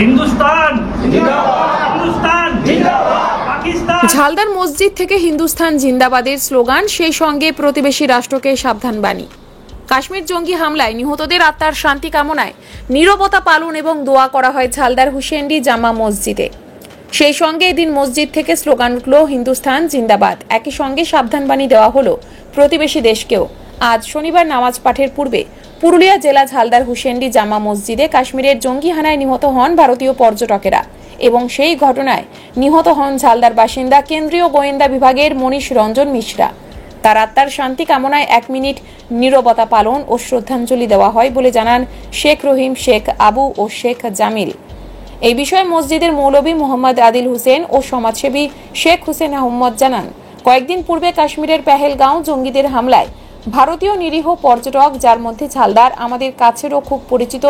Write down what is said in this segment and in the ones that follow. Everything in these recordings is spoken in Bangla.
হিন্দুস্তান হিন্দুস্তান পাকিস্তান। ঝালদার মসজিদ থেকে হিন্দুস্তান জিন্দাবাদের স্লোগান, সেই সঙ্গে প্রতিবেশী রাষ্ট্রকে সাবধান বাণী। কাশ্মীর জঙ্গি হামলায় নিহতদের আত্মার শান্তি কামনায় নীরবতা পালন এবং দোয়া করা হয় ঝালদার হুসেন্ডি জামা মসজিদে। সেই সঙ্গে এদিন মসজিদ থেকে স্লোগান উঠল হিন্দুস্তান জিন্দাবাদ। একই সঙ্গে সাবধান বাণী দেওয়া হলো প্রতিবেশী দেশকেও। আজ শনিবার নামাজ পাঠের পূর্বে পুরুলিয়া জেলা ঝালদার হুসেন্ডি জামা মসজিদে কাশ্মীরের জঙ্গি হানায় নিহত হন ভারতীয় পর্যটকেরা এবং সেই ঘটনায় নিহত হন ঝালদার বাসিন্দা কেন্দ্রীয় গোয়েন্দা বিভাগের মনীষ রঞ্জন মিশ্রা। তার আত্মার শান্তি কামনায় 1 মিনিট নীরবতা পালন ও শ্রদ্ধাঞ্জলি দেওয়া হয় বলে জানান শেখ রহিম, শেখ আবু ও শেখ জামিল। এই বিষয়ে মসজিদের মৌলভী মোহাম্মদ আদিল হোসেন ও সমাজসেবী শেখ হুসেন আহমদ জানান, কয়েকদিন পূর্বে কাশ্মীরের পেহেলগাঁও জঙ্গিদের হামলায় ভারতীয় নিরীহ পর্যটক, যার মধ্যে ঝালদার আমাদের কাছেরও খুব পরিচিত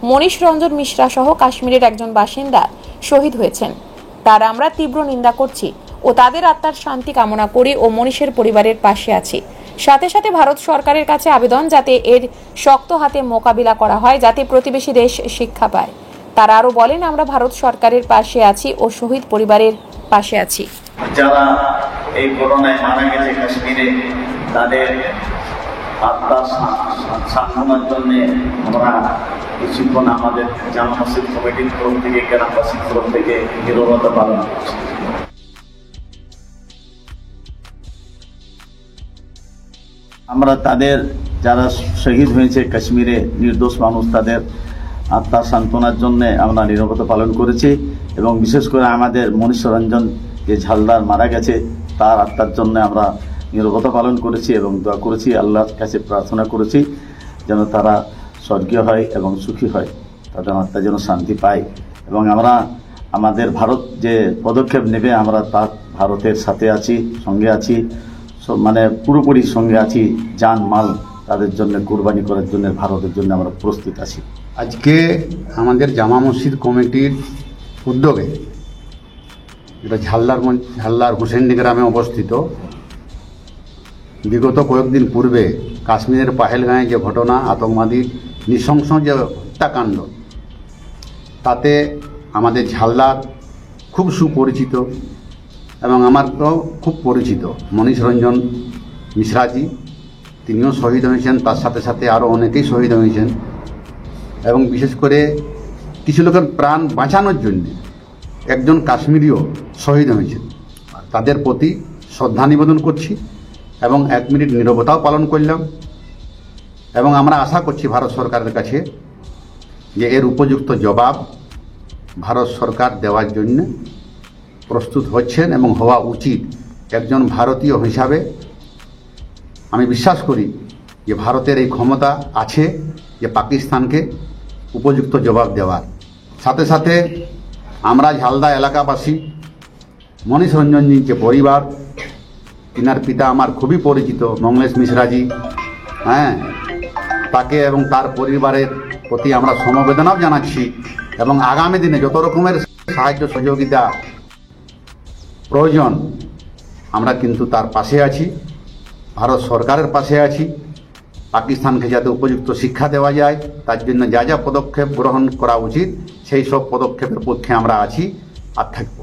মনীষ রঞ্জন মিশ্রা সহ কাশ্মীরের একজন বাসিন্দা শহীদ হয়েছেন। তার আমরা তীব্র নিন্দা করছি ও তাদের আত্মার শান্তি কামনা করি ও মনীষের পরিবারের পাশে আছি। সাথে সাথে ভারত সরকারের কাছে আবেদন যাতে এর শক্ত হাতে মোকাবিলা করা হয়, যাতে প্রতিবেশী দেশ শিক্ষা পায়। তারা আরো বলেন, আমরা ভারত সরকারের পাশে আছি ও শহীদ পরিবারের পাশে আছি। যারা এই করোনায় মারা গেছে কাশ্মীরে, তাদের আত্মার সান্ত্বনার জন্য আমরা কিছুক্ষণ আমাদের জামা মসজিদ কমিটির তরফ থেকে, গ্রামবাসীর তরফ থেকে নীরবতা পালন করছি। আমরা তাদের যারা শহীদ হয়েছে কাশ্মীরে, নির্দোষ মানুষ, তাদের আত্মার সান্ত্বনার জন্য আমরা নীরবতা পালন করেছি এবং বিশেষ করে আমাদের মনীষ রঞ্জন যে ঝালদার মারা গেছে, তার আত্মার জন্য আমরা নীরবতা পালন করেছি এবং দোয়া করেছি, আল্লাহর কাছে প্রার্থনা করেছি যেন তারা স্বর্গীয় হয় এবং সুখী হয়, তাদের আত্মা যেন শান্তি পায়। এবং আমরা আমাদের ভারত যে পদক্ষেপ নেবে, আমরা তার ভারতের সাথে আছি, সঙ্গে আছি, মানে পুরোপুরি সঙ্গে আছি। জান মাল তাদের জন্য কুরবানি করার জন্য ভারতের জন্য আমরা প্রস্তুত আছি। আজকে আমাদের জামা মসজিদ কমিটির উদ্যোগে, যেটা ঝালদার হুসেন্ডি গ্রামে অবস্থিত, বিগত কয়েকদিন পূর্বে কাশ্মীরের পেহেলগাঁয়ে যে ঘটনা, আতঙ্কবাদী নৃশংস যে হত্যাকাণ্ড, তাতে আমাদের ঝালদার খুব সুপরিচিত এবং আমার তো খুব পরিচিত মনীষ রঞ্জন মিশ্রাজি, তিনিও শহীদ হয়েছেন। তার সাথে সাথে আরও অনেকেই শহীদ হয়েছেন এবং বিশেষ করে কিছু লোকের প্রাণ বাঁচানোর জন্য একজন কাশ্মীরিও শহীদ হয়েছেন। তাদের প্রতি শ্রদ্ধা নিবেদন করছি এবং 1 মিনিট নীরবতাও পালন করলাম এবং আমরা আশা করছি ভারত সরকারের কাছে যে এর উপযুক্ত জবাব ভারত সরকার দেওয়ার জন্য প্রস্তুত হচ্ছেন এবং হওয়া উচিত। একজন ভারতীয় হিসাবে আমি বিশ্বাস করি যে ভারতের এই ক্ষমতা আছে যে পাকিস্তানকে উপযুক্ত জবাব দেওয়ার। সাথে সাথে আমরা ঝালদা এলাকাবাসী, মনীষ রঞ্জনজির যে পরিবার, তিনার পিতা আমার খুবই পরিচিত মঙ্গলেশ মিশ্রাজি, তাকে এবং তার পরিবারের প্রতি আমরা সমবেদনাও জানাচ্ছি এবং আগামী দিনে যত রকমের সাহায্য সহযোগিতা প্রয়োজন আমরা কিন্তু তার পাশে আছি, ভারত সরকারের পাশে আছি। পাকিস্তানকে যাতে উপযুক্ত শিক্ষা দেওয়া যায়, তার জন্য যা যা পদক্ষেপ গ্রহণ করা উচিত সেই সব পদক্ষেপের পক্ষে আমরা আছি আর থাকব।